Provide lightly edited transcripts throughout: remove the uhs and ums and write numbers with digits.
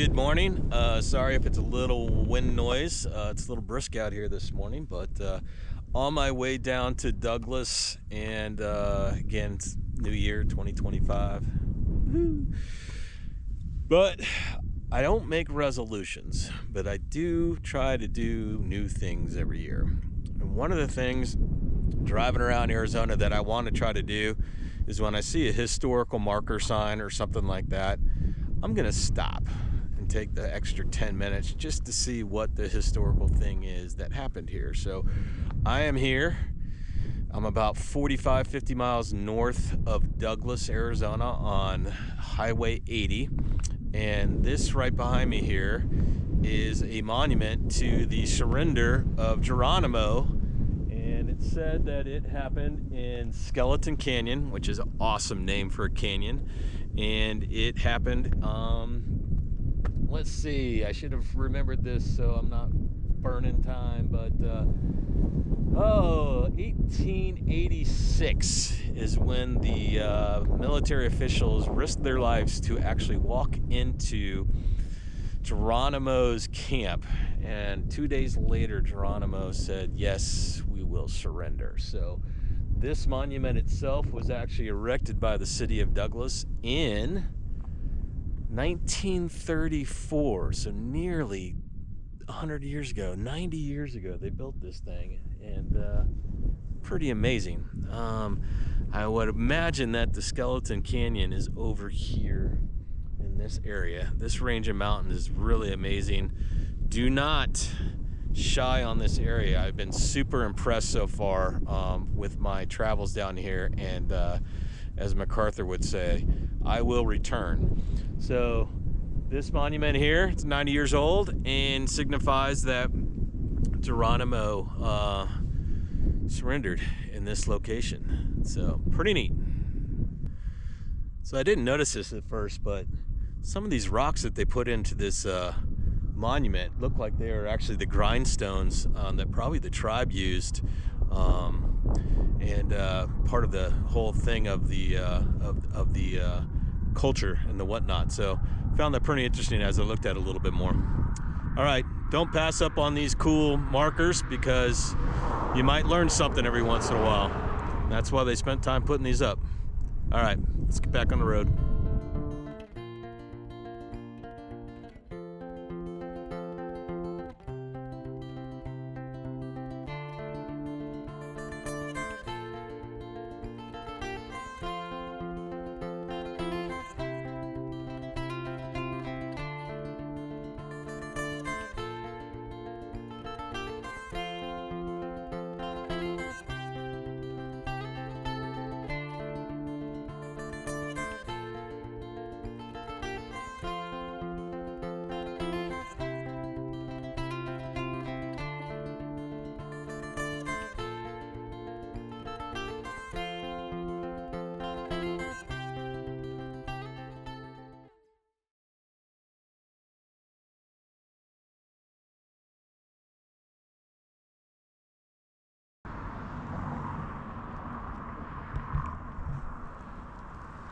Good morning. Sorry if it's a little wind noise. It's a little brisk out here this morning, but on my way down to Douglas, and again, it's New Year 2025. Woo. But I don't make resolutions, but I do try to do new things every year. And one of the things driving around Arizona that I want to try to do is when I see a historical marker sign or something like that, I'm gonna stop and take the extra 10 minutes just to see what the historical thing is that happened here. So I am here. I'm about 45-50 miles north of Douglas, Arizona on Highway 80. And this right behind me here is a monument to the surrender of Geronimo. And it said that it happened in Skeleton Canyon, which is an awesome name for a canyon. And it happened, let's see, I should have remembered this so I'm not burning time, but 1886 is when the military officials risked their lives to actually walk into Geronimo's camp. And 2 days later, Geronimo said, yes, we will surrender. So this monument itself was actually erected by the city of Douglas in 1934. So nearly 100 years ago, 90 years ago, they built this thing, and pretty amazing. I would imagine that the Skeleton Canyon is over here in this area. This range of mountains is really amazing. Do not shy on this area. I've been super impressed so far with my travels down here, and as MacArthur would say, I will return. So this monument here, it's 90 years old and signifies that Geronimo surrendered in this location. So pretty neat. So I didn't notice this at first, but some of these rocks that they put into this monument look like they are actually the grindstones that probably the tribe used, and part of the whole thing of the culture and the whatnot. So found that pretty interesting as I looked at it a little bit more. All right, don't pass up on these cool markers because you might learn something every once in a while. And that's why they spent time putting these up. All right, let's get back on the road.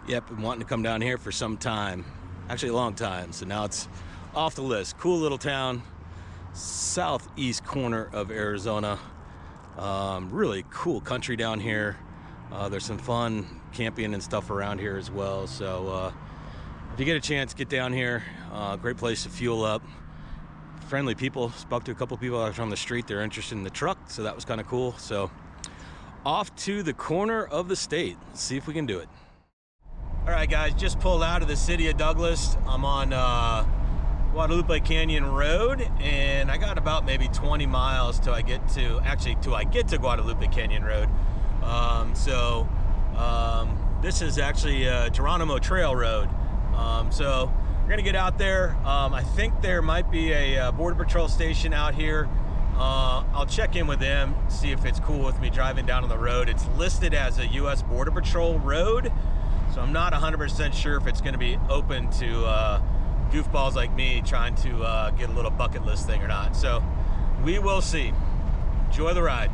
Yep, been wanting to come down here for some time. Actually a long time, so now it's off the list. Cool little town, southeast corner of Arizona. Really cool country down here. There's some fun camping and stuff around here as well. So if you get a chance, get down here. Great place to fuel up. Friendly people. Spoke to a couple people out on the street. They're interested in the truck, so that was kind of cool. So off to the corner of the state. Let's see if we can do it. All right, guys, just pulled out of the city of Douglas. I'm on Guadalupe Canyon Road, and I got about maybe 20 miles till I get to Guadalupe Canyon Road. This is actually Geronimo Trail Road. So we're gonna get out there. I think there might be a Border Patrol station out here. I'll check in with them, see if it's cool with me driving down on the road. It's listed as a U.S. Border Patrol road, so I'm not 100% sure if it's going to be open to goofballs like me trying to get a little bucket list thing or not. So we will see. Enjoy the ride.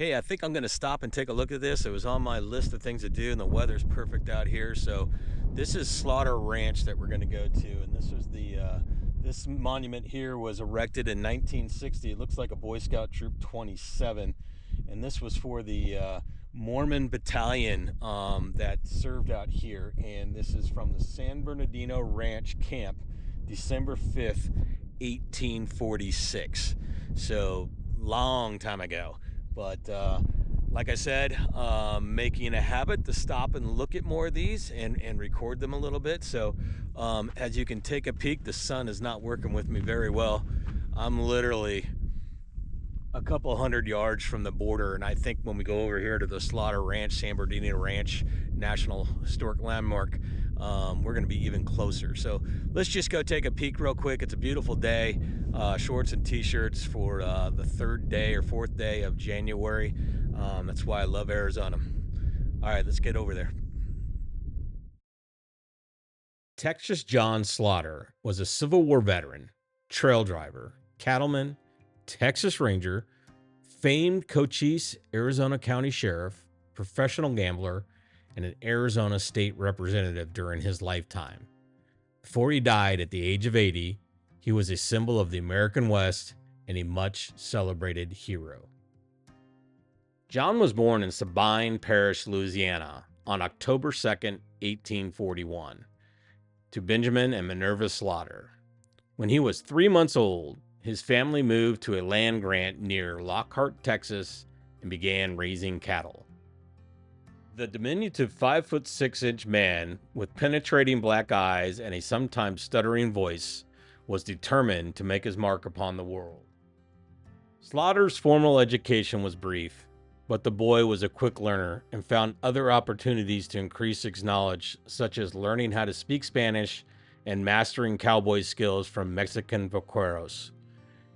Hey, I think I'm going to stop and take a look at this. It was on my list of things to do, and the weather's perfect out here. So, this is Slaughter Ranch that we're going to go to, and this was this monument here was erected in 1960. It looks like a Boy Scout Troop 27, and this was for the Mormon battalion that served out here. And this is from the San Bernardino Ranch camp, December 5th, 1846. So, long time ago. But like I said, making a habit to stop and look at more of these and record them a little bit. So as you can take a peek, the sun is not working with me very well. I'm literally a couple hundred yards from the border, and I think when we go over here to the Slaughter Ranch, San Bernardino Ranch National Historic Landmark, we're going to be even closer. So let's just go take a peek real quick. It's a beautiful day. Shorts and t-shirts for the third day or fourth day of January. That's why I love Arizona. All right, let's get over there. Texas John Slaughter was a Civil War veteran, trail driver, cattleman, Texas Ranger, famed Cochise, Arizona County Sheriff, professional gambler, and an Arizona state representative during his lifetime. Before he died at the age of 80, he was a symbol of the American West and a much celebrated hero. John was born in Sabine Parish, Louisiana on October 2nd, 1841, to Benjamin and Minerva Slaughter. When he was 3 months old, his family moved to a land grant near Lockhart, Texas, and began raising cattle. The diminutive 5'6" man with penetrating black eyes and a sometimes stuttering voice was determined to make his mark upon the world. Slaughter's formal education was brief, but the boy was a quick learner and found other opportunities to increase his knowledge, such as learning how to speak Spanish and mastering cowboy skills from Mexican vaqueros.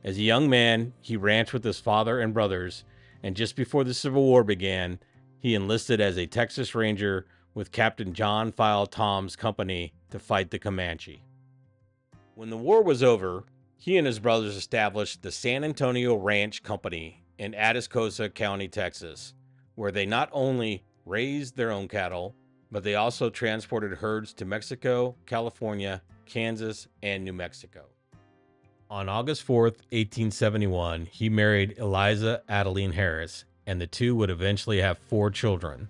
As a young man, he ranched with his father and brothers, and just before the Civil War began, he enlisted as a Texas Ranger with Captain John File Tom's company to fight the Comanche. When the war was over, he and his brothers established the San Antonio Ranch Company in Atascosa County, Texas, where they not only raised their own cattle, but they also transported herds to Mexico, California, Kansas, and New Mexico. On August 4th, 1871, he married Eliza Adeline Harris, and the two would eventually have 4 children,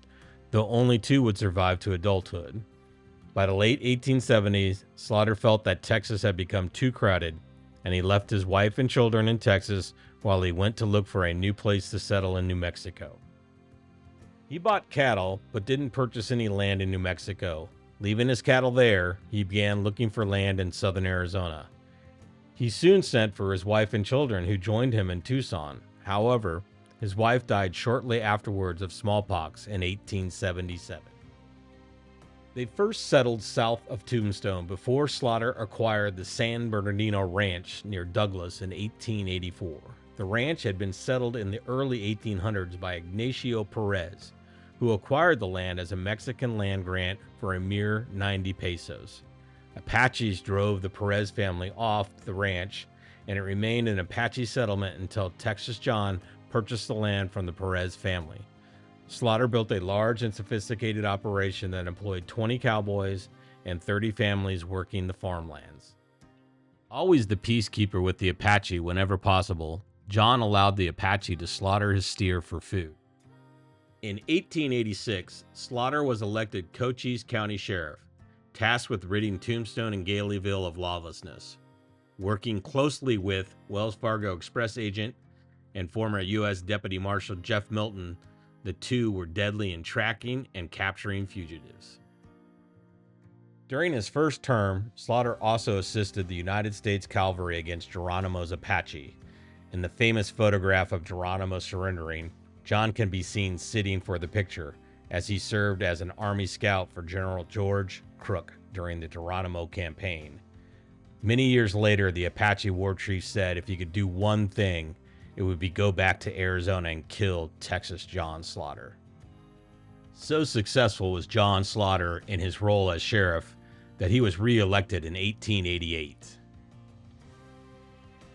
though only 2 would survive to adulthood. By the late 1870s, Slaughter felt that Texas had become too crowded, and he left his wife and children in Texas while he went to look for a new place to settle in New Mexico. He bought cattle, but didn't purchase any land in New Mexico. Leaving his cattle there, he began looking for land in southern Arizona. He soon sent for his wife and children, who joined him in Tucson. However, his wife died shortly afterwards of smallpox in 1877. They first settled south of Tombstone before Slaughter acquired the San Bernardino Ranch near Douglas in 1884. The ranch had been settled in the early 1800s by Ignacio Perez, who acquired the land as a Mexican land grant for a mere 90 pesos. Apaches drove the Perez family off the ranch, and it remained an Apache settlement until Texas John purchased the land from the Perez family. Slaughter built a large and sophisticated operation that employed 20 cowboys and 30 families working the farmlands. Always the peacekeeper with the Apache whenever possible, John allowed the Apache to slaughter his steer for food. In 1886, Slaughter was elected Cochise County Sheriff, tasked with ridding Tombstone and Galeyville of lawlessness. Working closely with Wells Fargo Express agent and former U.S. Deputy Marshal Jeff Milton, the two were deadly in tracking and capturing fugitives. During his first term, Slaughter also assisted the United States Cavalry against Geronimo's Apache. In the famous photograph of Geronimo surrendering, John can be seen sitting for the picture, as he served as an Army scout for General George Crook during the Geronimo campaign. Many years later, the Apache war chief said if he could do one thing, it would be go back to Arizona and kill Texas John Slaughter. So successful was John Slaughter in his role as sheriff that he was re-elected in 1888.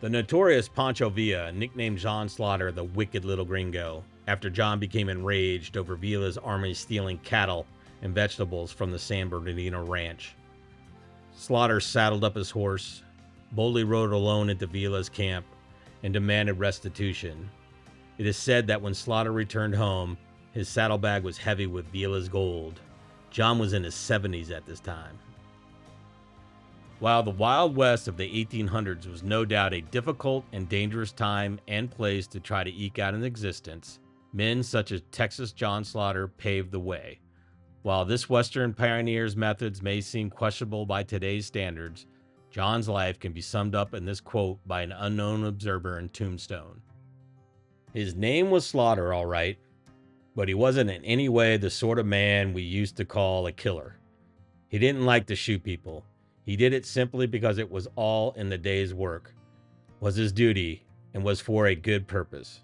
The notorious Pancho Villa nicknamed John Slaughter the Wicked Little Gringo, after John became enraged over Villa's army stealing cattle and vegetables from the San Bernardino Ranch. Slaughter saddled up his horse, boldly rode alone into Villa's camp, and demanded restitution. It is said that when Slaughter returned home, his saddlebag was heavy with Villa's gold. John was in his 70s at this time. While the Wild West of the 1800s was no doubt a difficult and dangerous time and place to try to eke out an existence, men such as Texas John Slaughter paved the way. While this Western pioneer's methods may seem questionable by today's standards, John's life can be summed up in this quote by an unknown observer in Tombstone. His name was Slaughter, all right, but he wasn't in any way the sort of man we used to call a killer. He didn't like to shoot people. He did it simply because it was all in the day's work, was his duty, and was for a good purpose.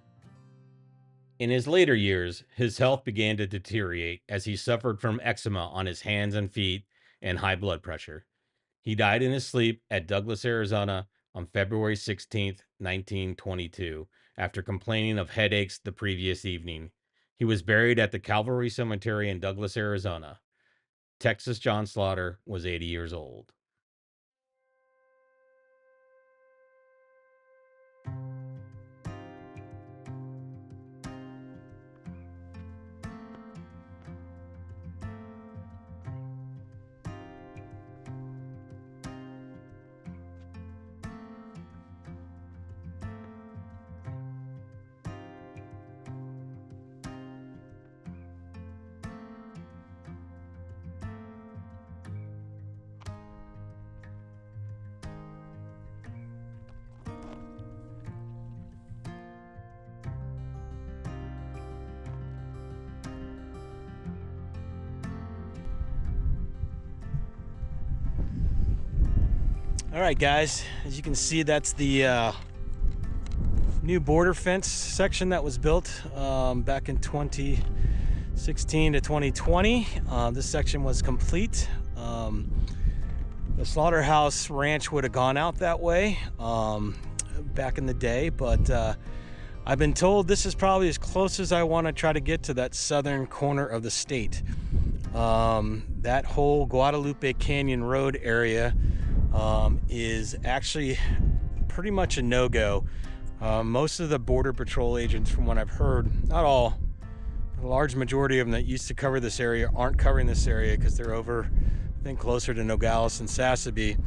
In his later years, his health began to deteriorate as he suffered from eczema on his hands and feet and high blood pressure. He died in his sleep at Douglas, Arizona on February 16, 1922, after complaining of headaches the previous evening. He was buried at the Calvary Cemetery in Douglas, Arizona. Texas John Slaughter was 80 years old. All right, guys, as you can see, that's the new border fence section that was built back in 2016 to 2020. This section was complete. The slaughterhouse ranch would have gone out that way back in the day, but I've been told this is probably as close as I want to try to get to that southern corner of the state. That whole Guadalupe Canyon Road area is actually pretty much a no-go. Most of the Border Patrol agents, from what I've heard, not all, a large majority of them that used to cover this area aren't covering this area because they're over, I think, closer to Nogales and Sassabee.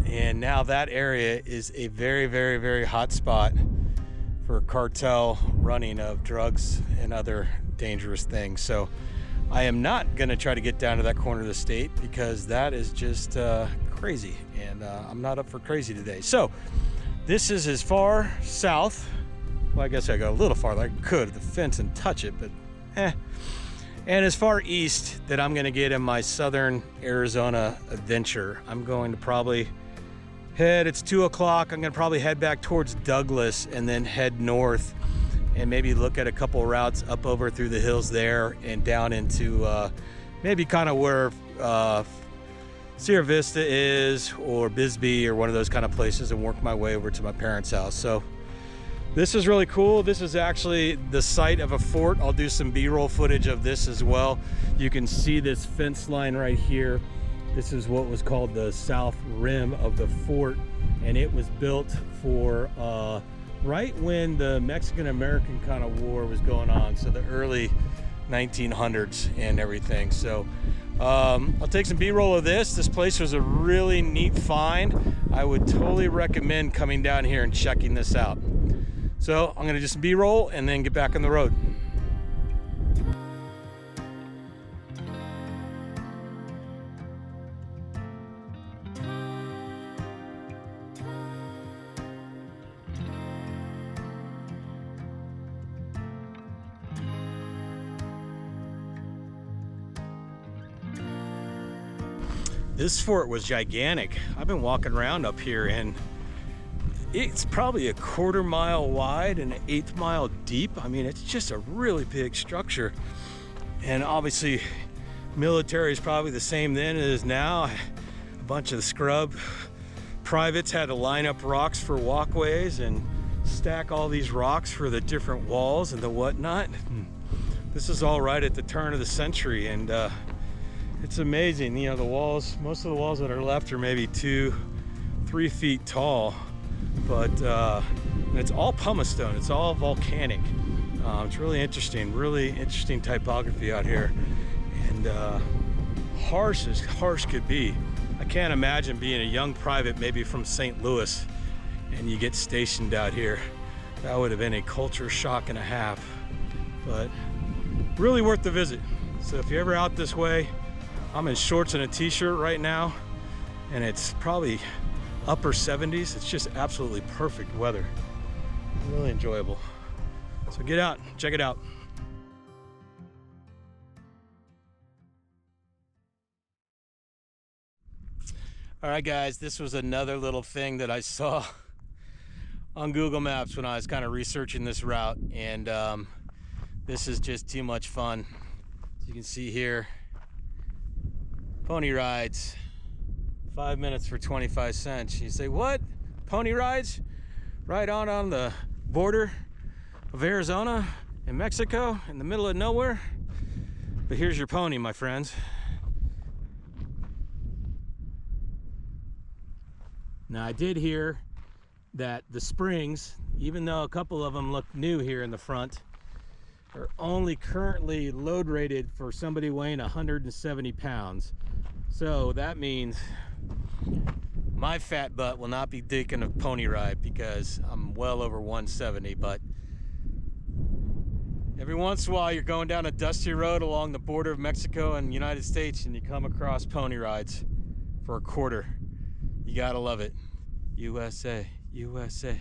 And now that area is a very, very, very hot spot for cartel running of drugs and other dangerous things. So I am not going to try to get down to that corner of the state because that is just crazy, and I'm not up for crazy today. So this is as far south, well, I guess I go a little farther. I could the fence and touch it, but and as far east that I'm going to get in my southern Arizona adventure. I'm going to probably it's 2 o'clock. I'm going to probably head back towards Douglas and then head north and maybe look at a couple routes up over through the hills there and down into maybe kind of where Sierra Vista is, or Bisbee, or one of those kind of places, and work my way over to my parents' house. So this is really cool. This is actually the site of a fort. I'll do some B-roll footage of this as well. You can see this fence line right here. This is what was called the south rim of the fort, and it was built for right when the Mexican-American kind of war was going on, so the early 1900s and everything. So I'll take some B-roll of this. This place was a really neat find. I would totally recommend coming down here and checking this out. So I'm gonna do some B-roll and then get back on the road. This fort was gigantic. I've been walking around up here and it's probably a 1/4 mile wide and an 1/8 mile deep. I mean, it's just a really big structure. And obviously military is probably the same then as it is now. A bunch of the scrub privates had to line up rocks for walkways, and stack all these rocks for the different walls and the whatnot. This is all right at the turn of the century, and it's amazing. You know, the walls, most of the walls that are left are maybe 2-3 feet tall, but it's all pumice stone. It's all volcanic. It's really interesting typography out here, and harsh as harsh could be. I can't imagine being a young private, maybe from St. Louis, and you get stationed out here. That would have been a culture shock and a half, but really worth the visit. So if you're ever out this way, I'm in shorts and a t-shirt right now, and it's probably upper 70s. It's just absolutely perfect weather. Really enjoyable. So get out, check it out. All right, guys, this was another little thing that I saw on Google Maps when I was kind of researching this route, and this is just too much fun. As you can see here, pony rides, 5 minutes for 25 cents. You say, what? Pony rides? Right on the border of Arizona and Mexico in the middle of nowhere? But here's your pony, my friends. Now, I did hear that the springs, even though a couple of them look new here in the front, are only currently load rated for somebody weighing 170 pounds. So that means my fat butt will not be taking a pony ride because I'm well over 170, but every once in a while you're going down a dusty road along the border of Mexico and United States and you come across pony rides for a quarter. You gotta love it. USA, USA.